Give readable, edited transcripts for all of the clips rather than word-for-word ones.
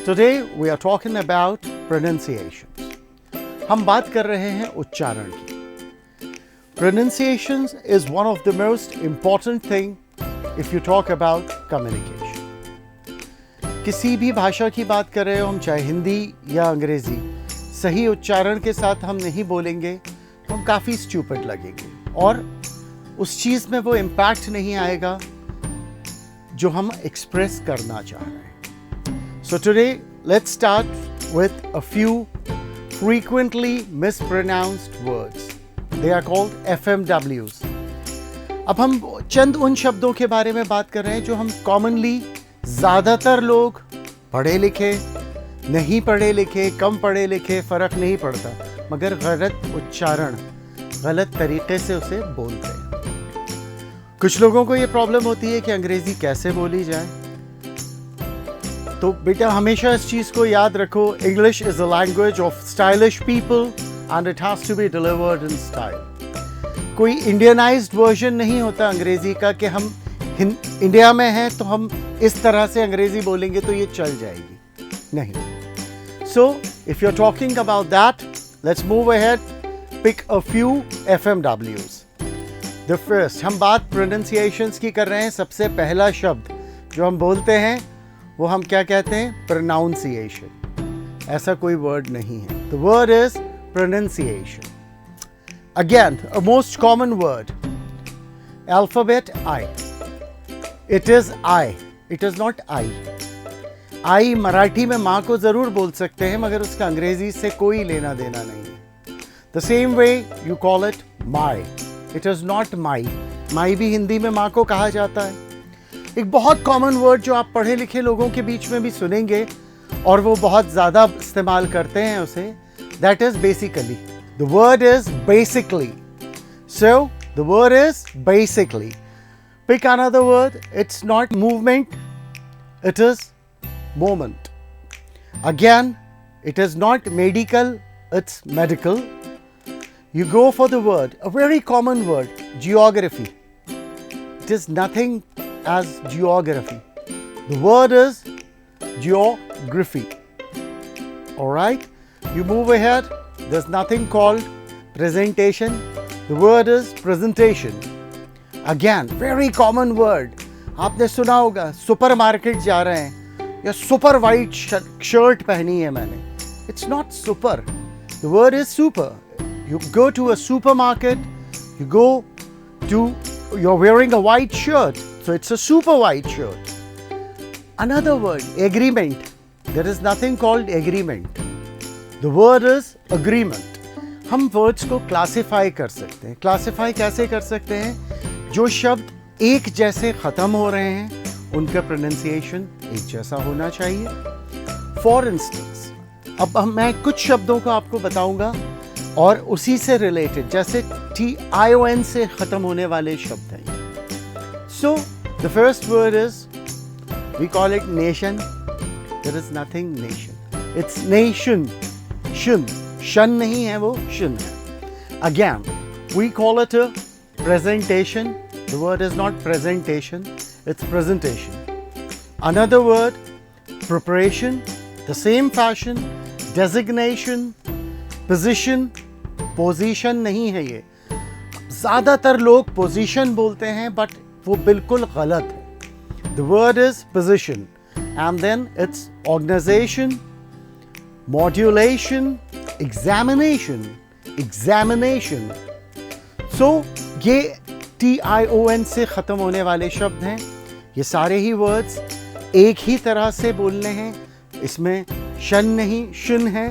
Today we are talking about pronunciations. हम बात कर रहे हैं उच्चारण की. Pronunciations is one of the most important thing if you talk about communication. किसी भी भाषा की बात कर रहे हो हम, चाहे हिंदी या अंग्रेजी, सही उच्चारण के साथ हम नहीं बोलेंगे तो हम काफ़ी स्टूपिड लगेंगे और उस चीज़ में वो इम्पैक्ट नहीं आएगा जो हम एक्सप्रेस करना चाह रहे हैं. So today, let's start with a few frequently mispronounced words. They are called FMWs. अब हम चंद उन शब्दों के बारे में बात कर रहे हैं जो हम कॉमनली, ज़्यादातर लोग पढ़े लिखे, नहीं पढ़े लिखे, कम पढ़े लिखे, फ़र्क नहीं पड़ता, मगर गलत उच्चारण, गलत तरीके से उसे बोलते हैं. कुछ लोगों को ये प्रॉब्लम होती है कि अंग्रेज़ी कैसे बोली जाए. तो बेटा हमेशा इस चीज़ को याद रखो, English is a language of stylish people and it has to be delivered in style. कोई इंडियनाइज्ड वर्जन नहीं होता अंग्रेज़ी का कि हम इंडिया में हैं तो हम इस तरह से अंग्रेज़ी बोलेंगे तो ये चल जाएगी, नहीं. So if you are talking about that, let's move ahead, pick a few FMWs. The first, हम बात प्रोनाउंसिएशंस की कर रहे हैं. सबसे पहला शब्द जो हम बोलते हैं वो हम क्या कहते हैं? प्रोनाउंसिएशन. ऐसा कोई वर्ड नहीं है. The word is pronunciation. Again a most common word, alphabet I. It is I, it is not I. I Marathi में माँ को जरूर बोल सकते हैं मगर उसका अंग्रेजी से कोई लेना देना नहीं है. The same way you call it my. It is not my. My भी हिंदी में माँ को कहा जाता है. एक बहुत कॉमन वर्ड जो आप पढ़े लिखे लोगों के बीच में भी सुनेंगे और वो बहुत ज़्यादा इस्तेमाल करते हैं उसे, that is basically. The word is basically. So the word is basically. Pick another word. It's not movement, it is moment. Again, it is not medical, it's medical. You go for the word, a very common word, geography. It is nothing as geography. The word is geography. All right? You move ahead. There's nothing called presentation. The word is presentation. Again, very common word. आपने सुना होगा, supermarket जा रहे हैं या super white shirt पहनी है मैंने. It's not super. The word is super. You go to a supermarket, you're wearing a white shirt, so it's a super white shirt. Another word, agreement. There is nothing called agreement. The word is agreement. हम words को classify कर सकते हैं. Classify कैसे कर सकते हैं? जो शब्द एक जैसे ख़त्म हो रहे हैं, उनका pronunciation एक जैसा होना चाहिए. For instance, अब मैं कुछ शब्दों को आपको बताऊंगा और उसी से रिलेटेड, जैसे TION से ख़त्म होने वाले शब्द हैं. So the first word is, we call it nation. There is nothing nation, it's nation. Shun, shun नहीं है, वो शन है. Again, we call it a presentation. The word is not presentation, it's presentation. Another word, preparation. The same fashion. Designation, position. Position नहीं है ये. ज़्यादातर लोग position बोलते हैं बट वो बिल्कुल गलत है. The word is position and then it's organisation, modulation, examination, examination. So ये TION से ख़त्म होने वाले शब्द हैं. ये सारे ही वर्ड्स एक ही तरह से बोलने हैं. इसमें शन नहीं, शुन है.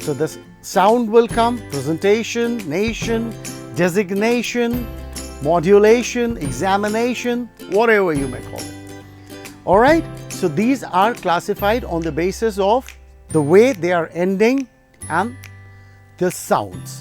So this sound will come: presentation, nation, designation, modulation, examination, whatever you may call it. All right? So these are classified on the basis of the way they are ending and the sounds.